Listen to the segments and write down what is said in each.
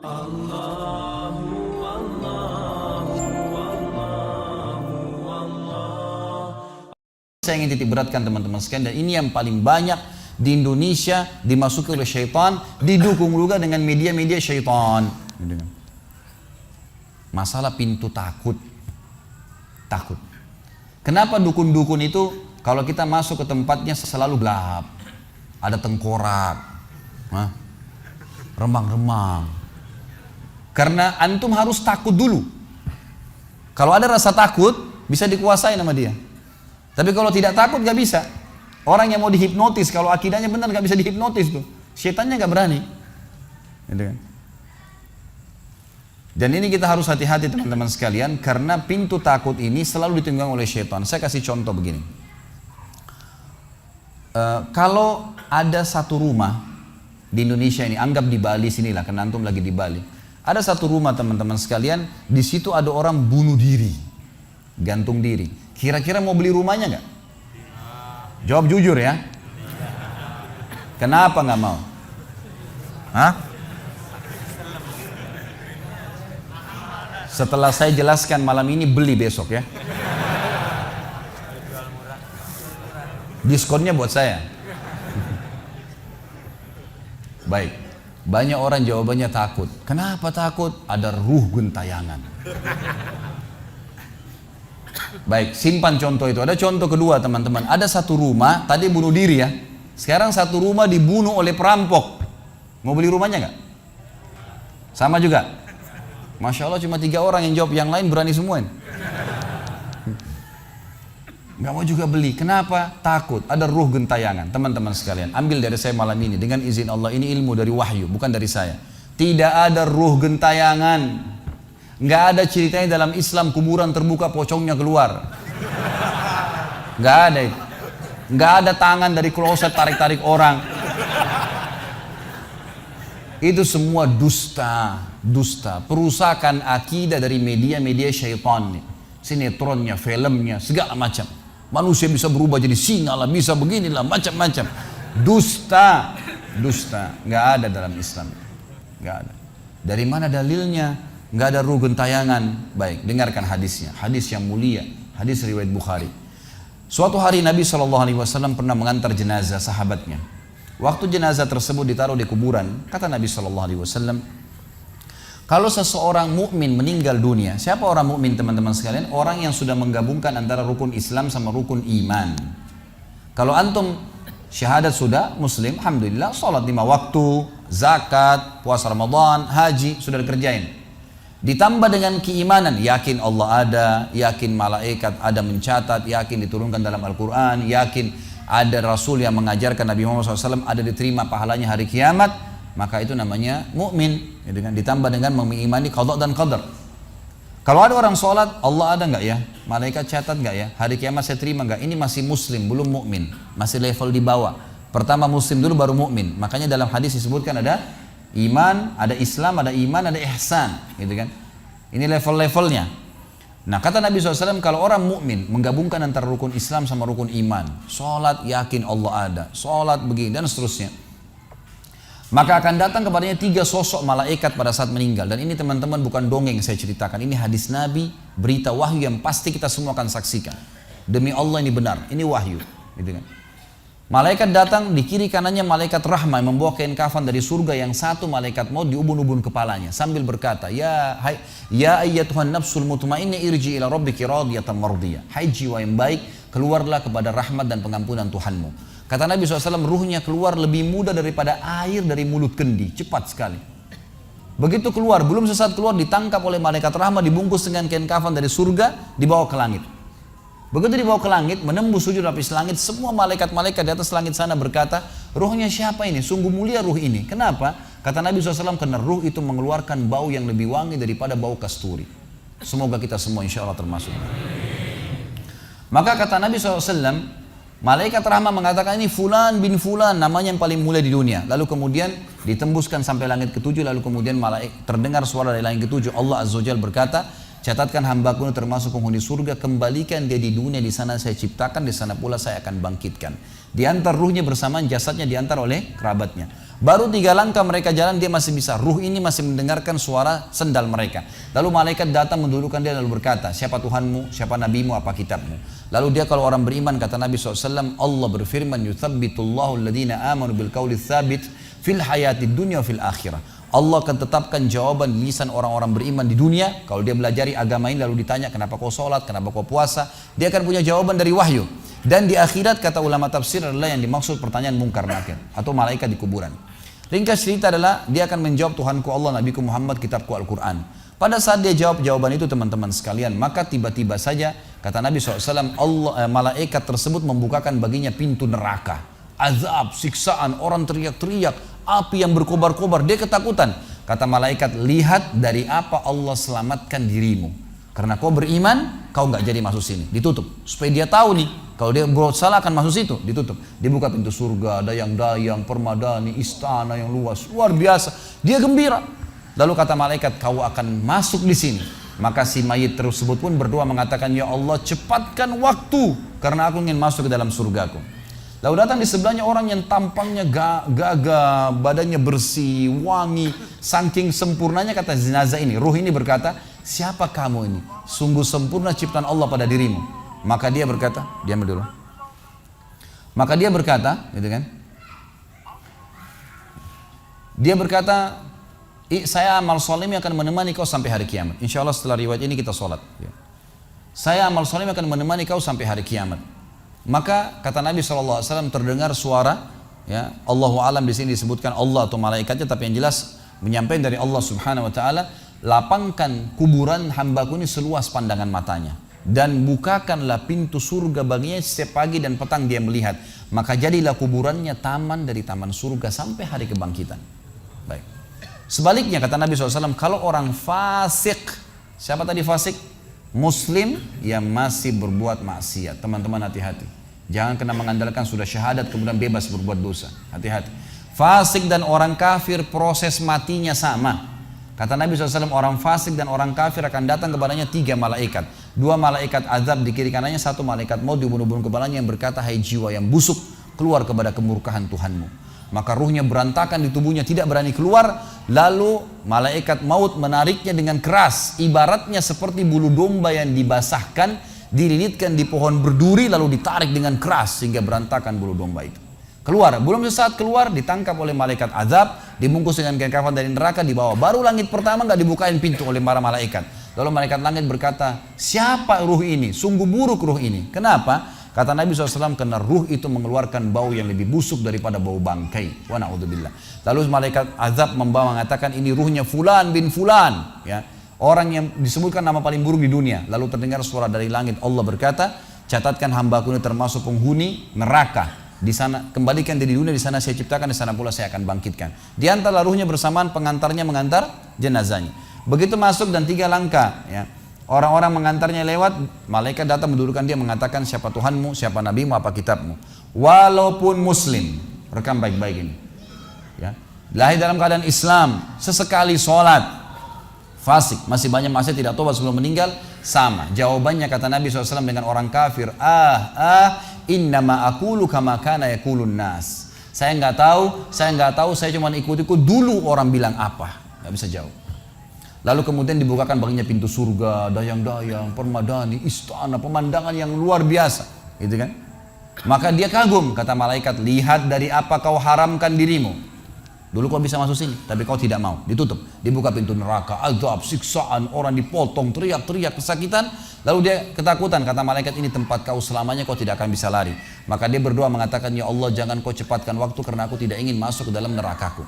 Saya ingin titik beratkan teman-teman sekalian, dan ini yang paling banyak di Indonesia dimasuki oleh syaitan, didukung juga dengan media-media syaitan. Masalah pintu takut. Takut. Kenapa dukun-dukun itu kalau kita masuk ke tempatnya selalu gelap, ada tengkorak, remang-remang. Karena antum harus takut dulu. Kalau ada rasa takut, bisa dikuasai nama dia. Tapi kalau tidak takut gak bisa. Orang yang mau dihipnotis, kalau akidahnya benar gak bisa dihipnotis tuh. Syaitannya gak berani. Gitu kan? Dan ini kita harus hati-hati teman-teman sekalian, karena pintu takut ini selalu ditunggang oleh syaitan. Saya kasih contoh begini. Kalau ada satu rumah di Indonesia ini, anggap di Bali sinilah, karena antum lagi di Bali. Ada satu rumah teman-teman sekalian, di situ ada orang bunuh diri, gantung diri. Kira-kira mau beli rumahnya nggak? Jawab jujur ya. Kenapa nggak mau? Hah? Setelah saya jelaskan malam ini, beli besok ya. Diskonnya buat saya. Baik. Banyak orang jawabannya takut. Kenapa takut? Ada ruh gentayangan. Baik, simpan contoh itu. Ada contoh kedua teman-teman. Ada satu rumah, tadi bunuh diri ya. Sekarang satu rumah dibunuh oleh perampok. Mau beli rumahnya nggak? Sama juga. Masya Allah cuma 3 orang yang jawab, yang lain berani semua. Nggak mau juga beli. Kenapa? Takut. Ada ruh gentayangan. Teman-teman sekalian, ambil dari saya malam ini. Dengan izin Allah, ini ilmu dari wahyu, bukan dari saya. Tidak ada ruh gentayangan. Nggak ada ceritanya dalam Islam kuburan terbuka pocongnya keluar. Nggak ada itu. Nggak ada tangan dari kloset tarik-tarik orang. Itu semua dusta, dusta. Perusakan akidah dari media-media syaitan. Sinetronnya, filmnya, segala macam. Manusia bisa berubah jadi singa lah, bisa beginilah, macam-macam. Dusta, dusta. Nggak ada dalam Islam. Nggak ada. Dari mana dalilnya? Nggak ada ruh gentayangan. Baik, dengarkan hadisnya. Hadis yang mulia, hadis riwayat Bukhari. Suatu hari Nabi SAW pernah mengantar jenazah sahabatnya. Waktu jenazah tersebut ditaruh di kuburan, kata Nabi SAW, kalau seseorang mukmin meninggal dunia, siapa orang mukmin teman-teman sekalian? Orang yang sudah menggabungkan antara rukun Islam sama rukun iman. Kalau antum syahadat sudah, muslim, alhamdulillah, sholat 5 waktu, zakat, puasa Ramadan, haji, sudah dikerjain. Ditambah dengan keimanan, yakin Allah ada, yakin malaikat ada mencatat, yakin diturunkan dalam Al-Quran, yakin ada Rasul yang mengajarkan Nabi Muhammad SAW ada diterima pahalanya hari kiamat, maka itu namanya mukmin. Ditambah dengan mengimani qada dan qadar. Kalau ada orang sholat, Allah ada nggak ya? Malaikat catat nggak ya? Hari kiamat saya terima nggak? Ini masih muslim, belum mukmin, masih level di bawah. Pertama muslim dulu baru mukmin. Makanya dalam hadis disebutkan ada iman, ada Islam, ada iman, ada ihsan, gitu kan? Ini level-levelnya. Nah, kata Nabi SAW, kalau orang mukmin menggabungkan antara rukun Islam sama rukun iman, sholat yakin Allah ada, sholat begini dan seterusnya, maka akan datang kepadanya 3 sosok malaikat pada saat meninggal. Dan ini teman-teman bukan dongeng saya ceritakan, ini hadis Nabi, berita wahyu yang pasti kita semua akan saksikan. Demi Allah ini benar, ini wahyu, gitu kan? Malaikat datang, di kiri kanannya malaikat rahmah yang membawa kain kafan dari surga, yang satu malaikat maut di ubun-ubun kepalanya sambil berkata, ya ayyatuhan nafsul mutmainnah irji ila rabbiki radiyatan mardiyah. Hai jiwa yang baik, keluarlah kepada rahmat dan pengampunan Tuhanmu. Kata Nabi SAW, ruhnya keluar lebih mudah daripada air dari mulut kendi, cepat sekali. Begitu keluar, belum sesaat keluar, ditangkap oleh malaikat rahmah, dibungkus dengan kain kafan dari surga, dibawa ke langit. Begitu dibawa ke langit, menembus 7 lapis langit, semua malaikat-malaikat di atas langit sana berkata, ruhnya siapa ini? Sungguh mulia ruh ini. Kenapa? Kata Nabi SAW, karena ruh itu mengeluarkan bau yang lebih wangi daripada bau kasturi. Semoga kita semua insya Allah termasuk. Maka kata Nabi SAW, malaikat rahmah mengatakan ini fulan bin fulan, namanya yang paling mulia di dunia. Lalu kemudian ditembuskan sampai langit ke-7, lalu kemudian terdengar suara dari langit ke-7. Allah Azza wa Jalla berkata, catatkan hambaku ini termasuk penghuni surga, kembalikan dia di dunia, di sana saya ciptakan, di sana pula saya akan bangkitkan. Diantar ruhnya bersamaan jasadnya diantar oleh kerabatnya. Baru 3 langkah mereka jalan, dia masih bisa. Ruh ini masih mendengarkan suara sendal mereka. Lalu malaikat datang mendudukkan dia lalu berkata, siapa Tuhanmu, siapa nabimu, apa kitabmu. Lalu dia kalau orang beriman, kata Nabi SAW, Allah berfirman, yuthabbitullahu alladhina amanu bil qawli tsabit fil hayatid dunya fil akhirah. Allah akan tetapkan jawaban di lisan orang-orang beriman di dunia. Kalau dia belajari agama ini lalu ditanya kenapa kau sholat, kenapa kau puasa, dia akan punya jawaban dari wahyu. Dan di akhirat kata ulama tafsir adalah yang dimaksud pertanyaan mungkar nakir atau malaikat di kuburan. Ringkas cerita adalah dia akan menjawab, Tuhanku Allah, Nabiku Muhammad, kitabku Al-Quran. Pada saat dia jawab jawaban itu teman-teman sekalian, maka tiba-tiba saja kata Nabi SAW, malaikat tersebut membukakan baginya pintu neraka. Azab, siksaan, orang teriak-teriak, api yang berkobar-kobar, dia ketakutan. Kata malaikat, lihat dari apa Allah selamatkan dirimu. Karena kau beriman, kau nggak jadi masuk sini, ditutup. Supaya dia tahu nih, kalau dia berbuat salah akan masuk situ, ditutup. Dibuka pintu surga, dayang-dayang, permadani, istana yang luas, luar biasa. Dia gembira. Lalu kata malaikat, kau akan masuk di sini. Maka si mayit tersebut pun berdoa mengatakan, ya Allah cepatkan waktu, karena aku ingin masuk ke dalam surgaku. Lalu datang di sebelahnya orang yang tampangnya gagah, badannya bersih, wangi, saking sempurnanya kata jenazah ini. Ruh ini berkata, siapa kamu ini? Sungguh sempurna ciptaan Allah pada dirimu. Maka dia berkata, diam dulu. Maka dia berkata, gitu kan? Dia berkata, saya amal soleh akan menemani kau sampai hari kiamat. Insya Allah setelah riwayat ini kita sholat. Saya amal soleh akan menemani kau sampai hari kiamat. Maka kata Nabi SAW terdengar suara, ya Allahu alam di sini disebutkan Allah atau malaikatnya, tapi yang jelas menyampaikan dari Allah Subhanahu Wa Taala, lapangkan kuburan hambaku ini seluas pandangan matanya dan bukakanlah pintu surga baginya setiap pagi dan petang dia melihat. Maka jadilah kuburannya taman dari taman surga sampai hari kebangkitan. Baik. Sebaliknya kata Nabi SAW, kalau orang fasik, siapa tadi fasik? Muslim yang masih berbuat maksiat. Teman-teman hati-hati. Jangan kena mengandalkan sudah syahadat kemudian bebas berbuat dosa. Hati-hati. Fasik dan orang kafir proses matinya sama. Kata Nabi SAW, orang fasik dan orang kafir akan datang kepadanya 3 malaikat. 2 malaikat azab di kiri kanannya, 1 malaikat maut di bunuh-bunuh kepalanya yang berkata, hai jiwa yang busuk, keluar kepada kemurkaan Tuhanmu. Maka ruhnya berantakan di tubuhnya, tidak berani keluar. Lalu malaikat maut menariknya dengan keras, ibaratnya seperti bulu domba yang dibasahkan, dililitkan di pohon berduri lalu ditarik dengan keras sehingga berantakan bulu domba itu. Keluar, belum sesaat keluar ditangkap oleh malaikat azab, dibungkus dengan kain kafan dari neraka, dibawa. Baru langit pertama nggak dibukain pintu oleh para malaikat. Lalu malaikat langit berkata, siapa ruh ini? Sungguh buruk ruh ini. Kenapa? Kata Nabi SAW, karena ruh itu mengeluarkan bau yang lebih busuk daripada bau bangkai. Wa na'udzubillah. Lalu malaikat azab membawa mengatakan, ini ruhnya Fulan bin Fulan. Ya, orang yang disebutkan nama paling buruk di dunia. Lalu terdengar suara dari langit. Allah berkata, catatkan hambaku ini termasuk penghuni neraka. Di sana kembalikan dia di dunia, di sana saya ciptakan, di sana pula saya akan bangkitkan. Di antara ruhnya bersamaan pengantarnya mengantar jenazahnya. Begitu masuk dan 3 langkah, ya. Orang-orang mengantarnya lewat, malaikat datang mendudukkan dia mengatakan, siapa Tuhanmu, siapa nabimu, apa kitabmu. Walaupun muslim, rekam baik-baik ini. Ya. Lahir dalam keadaan Islam, sesekali sholat, fasik, masih banyak maksiat, tidak tobat sebelum meninggal, sama. Jawabannya kata Nabi SAW dengan orang kafir, innama aqulu kama kana yaqulun nas. Saya nggak tahu, saya cuma ikut-ikut dulu orang bilang apa, nggak bisa jawab. Lalu kemudian dibukakan baginya pintu surga, dayang-dayang, permadani, istana, pemandangan yang luar biasa, gitu kan? Maka dia kagum, kata malaikat, lihat dari apa kau haramkan dirimu. Dulu kau bisa masuk sini, tapi kau tidak mau, ditutup. Dibuka pintu neraka, azab, siksaan, orang dipotong, teriak-teriak, kesakitan. Lalu dia ketakutan, kata malaikat, ini tempat kau selamanya, kau tidak akan bisa lari. Maka dia berdoa mengatakan, ya Allah jangan kau cepatkan waktu karena aku tidak ingin masuk ke dalam nerakaku.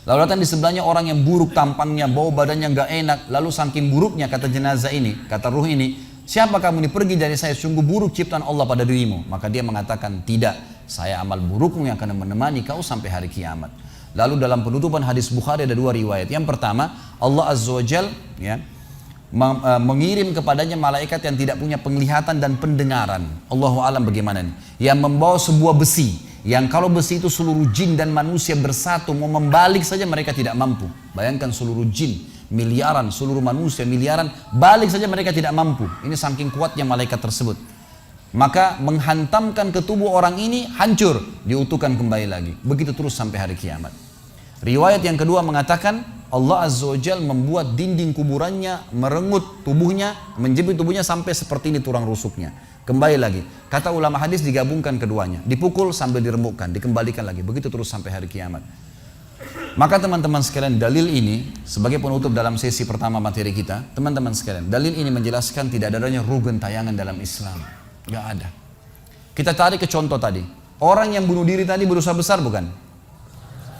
Lalu datang di sebelahnya orang yang buruk tampangnya, bau badannya nggak enak. Lalu saking buruknya kata jenazah ini, kata ruh ini, siapa kamu ini? Pergi dari saya, sungguh buruk ciptaan Allah pada dirimu. Maka dia mengatakan, tidak, saya amal burukmu yang akan menemani kau sampai hari kiamat. Lalu dalam penutupan hadis Bukhari ada 2 riwayat. Yang pertama, Allah Azza wa Jal ya, mengirim kepadanya malaikat yang tidak punya penglihatan dan pendengaran. Allahu alam bagaimana nih? Yang membawa sebuah besi. Yang kalau besi itu seluruh jin dan manusia bersatu mau membalik saja mereka tidak mampu. Bayangkan seluruh jin miliaran, seluruh manusia miliaran, balik saja mereka tidak mampu. Ini saking kuatnya malaikat tersebut. maka menghantamkan ke tubuh orang ini hancur, diutuhkan kembali lagi. Begitu terus sampai hari kiamat. Riwayat yang kedua mengatakan Allah Azza wa Jalla membuat dinding kuburannya merengut tubuhnya, menjepit tubuhnya sampai seperti ini tulang rusuknya. Kembali lagi. Kata ulama hadis digabungkan keduanya, dipukul sambil diremukkan, dikembalikan lagi. Begitu terus sampai hari kiamat. Maka teman-teman sekalian, dalil ini sebagai penutup dalam sesi pertama materi kita, teman-teman sekalian, dalil ini menjelaskan tidak adanya rugen tayangan dalam Islam. Gak ada. Kita tarik ke contoh tadi. Orang yang bunuh diri tadi berdosa besar bukan?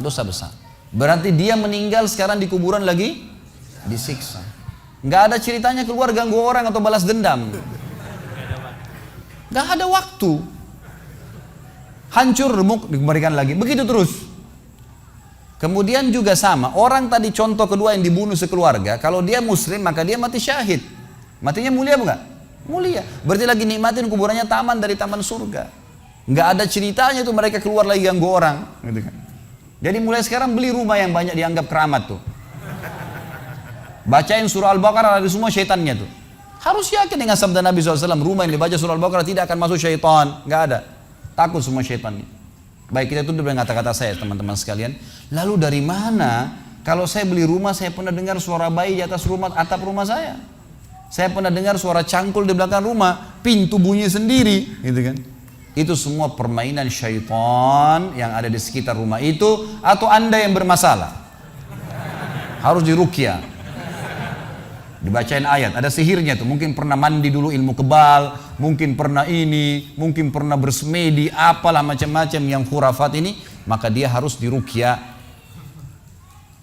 Dosa besar. Berarti dia meninggal sekarang di kuburan lagi disiksa. Gak ada ceritanya keluar ganggu orang atau balas dendam. Gak ada waktu. Hancur, remuk, dikembalikan lagi. Begitu terus. Kemudian juga sama, orang tadi contoh kedua yang dibunuh sekeluarga, kalau dia muslim maka dia mati syahid. Matinya mulia bukan? Mulia. Berarti lagi nikmatin kuburannya taman dari taman surga. Nggak ada ceritanya tuh mereka keluar lagi ganggu orang. Gitu kan. Jadi mulai sekarang beli rumah yang banyak dianggap keramat tuh. Bacain surah Al-Baqarah dari semua syaitannya tuh. Harus yakin dengan sabda Nabi SAW, rumah yang dibaca surah Al-Baqarah tidak akan masuk syaitan. Nggak ada. Takut semua syaitannya. Baik, kita tutup dengan kata-kata saya teman-teman sekalian. Lalu dari mana kalau saya beli rumah saya pernah dengar suara bayi di atas rumah, atap rumah saya. Saya pernah dengar suara cangkul di belakang rumah, pintu bunyi sendiri, gitu kan. Itu semua permainan syaitan yang ada di sekitar rumah itu, atau Anda yang bermasalah. Harus diruqyah. Dibacain ayat, ada sihirnya tuh, mungkin pernah mandi dulu ilmu kebal, mungkin pernah ini, mungkin pernah bersemedi, apalah macam-macam yang khurafat ini, maka dia harus diruqyah.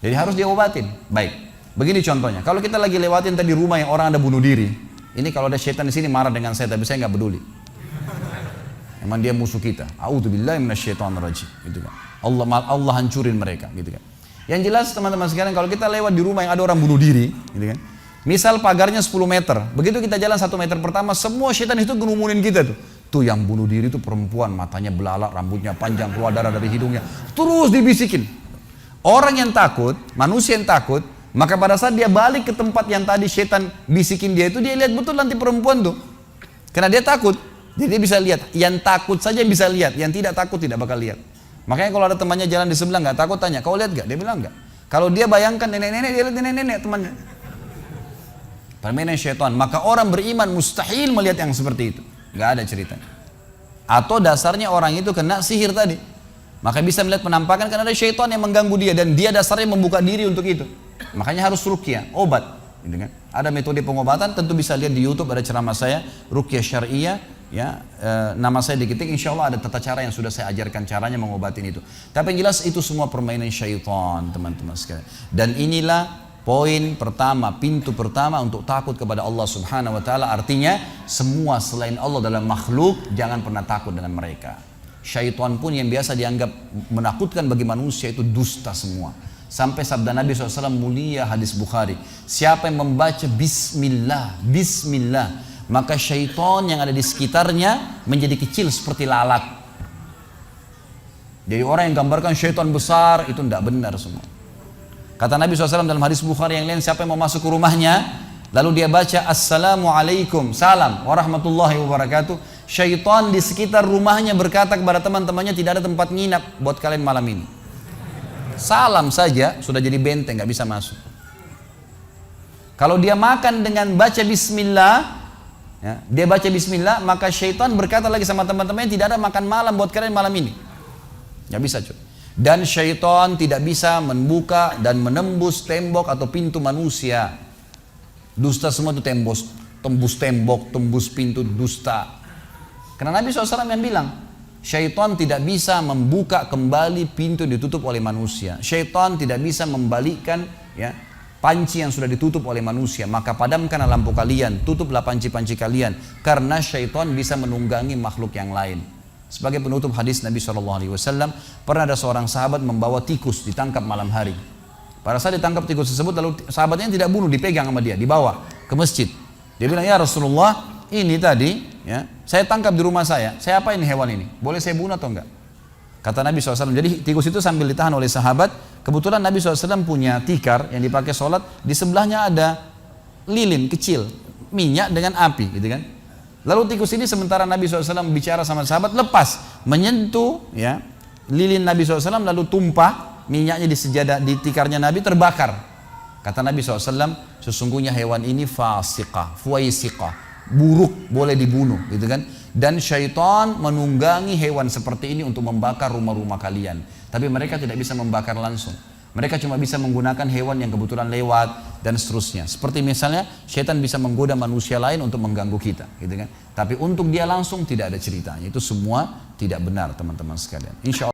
Jadi harus diobatin. Baik, begini contohnya, kalau kita lagi lewatin tadi rumah yang orang ada bunuh diri, ini kalau ada syaitan di sini marah dengan saya, tapi saya nggak peduli. Emang dia musuh kita. A'udzubillahi minasyaitonirrajim, gitu kan. Allah hancurin mereka, gitu kan. Yang jelas teman-teman sekalian, kalau kita lewat di rumah yang ada orang bunuh diri, gitu kan. Misal pagarnya 10 meter, begitu kita jalan 1 meter pertama, semua syaitan itu ngerumunin kita tuh. Tuh yang bunuh diri itu perempuan, matanya belalak, rambutnya panjang, keluar darah dari hidungnya. Terus dibisikin. Orang yang takut, manusia yang takut, maka pada saat dia balik ke tempat yang tadi syaitan bisikin dia itu, dia lihat betul nanti perempuan tuh. Karena dia takut, jadi dia bisa lihat. Yang takut saja yang bisa lihat, yang tidak takut tidak bakal lihat. Makanya kalau ada temannya jalan di sebelah nggak takut, tanya, kau lihat nggak? Dia bilang nggak. Kalau dia bayangkan nenek-nenek, dia lihat nenek-nenek temannya. Permainan syaitan. Maka orang beriman mustahil melihat yang seperti itu. Gak ada ceritanya. Atau dasarnya orang itu kena sihir tadi. Maka bisa melihat penampakan karena ada syaitan yang mengganggu dia. Dan dia dasarnya membuka diri untuk itu. Makanya harus ruqyah, obat. Gitu kan? Ada metode pengobatan, tentu bisa lihat di YouTube, ada ceramah saya, ruqyah syariah. Ya, nama saya diketik, insya Allah ada tata cara yang sudah saya ajarkan caranya mengobatin itu. Tapi yang jelas itu semua permainan syaitan, teman-teman sekalian. Dan inilah poin pertama, pintu pertama untuk takut kepada Allah Subhanahu wa taala, artinya semua selain Allah dalam makhluk jangan pernah takut dengan mereka. Syaitan pun yang biasa dianggap menakutkan bagi manusia itu dusta semua. Sampai sabda Nabi SAW mulia hadis Bukhari, siapa yang membaca bismillah, bismillah, maka syaitan yang ada di sekitarnya menjadi kecil seperti lalat. Jadi orang yang gambarkan syaitan besar itu tidak benar semua. Kata Nabi SAW dalam hadis Bukhari yang lain, siapa yang mau masuk ke rumahnya, lalu dia baca Assalamualaikum, salam warahmatullahi wabarakatuh, syaitan di sekitar rumahnya berkata kepada teman-temannya, tidak ada tempat nginap buat kalian malam ini. Salam saja sudah jadi benteng, gak bisa masuk. Kalau dia makan dengan baca bismillah, ya, dia baca bismillah, maka syaitan berkata lagi sama teman-temannya, tidak ada makan malam buat kalian malam ini. Gak bisa cuy. Dan syaitan tidak bisa membuka dan menembus tembok atau pintu manusia. Dusta semua itu tembus tembok, tembus pintu, dusta. Karena Nabi SAW yang bilang, syaitan tidak bisa membuka kembali pintu yang ditutup oleh manusia. Syaitan tidak bisa membalikkan ya, panci yang sudah ditutup oleh manusia. Maka padamkanlah lampu kalian, tutuplah panci-panci kalian, karena syaitan bisa menunggangi makhluk yang lain. Sebagai penutup hadis Nabi SAW, pernah ada seorang sahabat membawa tikus ditangkap malam hari. Pada saat ditangkap tikus tersebut, lalu sahabatnya tidak bunuh, dipegang sama dia, dibawa ke masjid. Dia bilang, ya Rasulullah, ini tadi, ya, saya tangkap di rumah saya apain hewan ini? Boleh saya bunuh atau enggak? Kata Nabi SAW, jadi tikus itu sambil ditahan oleh sahabat, kebetulan Nabi SAW punya tikar yang dipakai sholat, di sebelahnya ada lilin kecil, minyak dengan api, gitu kan? Lalu tikus ini sementara Nabi SAW bicara sama sahabat, lepas, menyentuh ya lilin Nabi SAW, lalu tumpah minyaknya di sejadah, di tikarnya Nabi, terbakar. Kata Nabi SAW, sesungguhnya hewan ini fasiqah, fuaisiqah, buruk, boleh dibunuh, gitu kan. Dan syaitan menunggangi hewan seperti ini untuk membakar rumah-rumah kalian. Tapi mereka tidak bisa membakar langsung. Mereka cuma bisa menggunakan hewan yang kebetulan lewat dan seterusnya. Seperti misalnya syaitan bisa menggoda manusia lain untuk mengganggu kita, gitu kan. Tapi untuk dia langsung tidak ada ceritanya. Itu semua tidak benar, teman-teman sekalian. Insya Allah.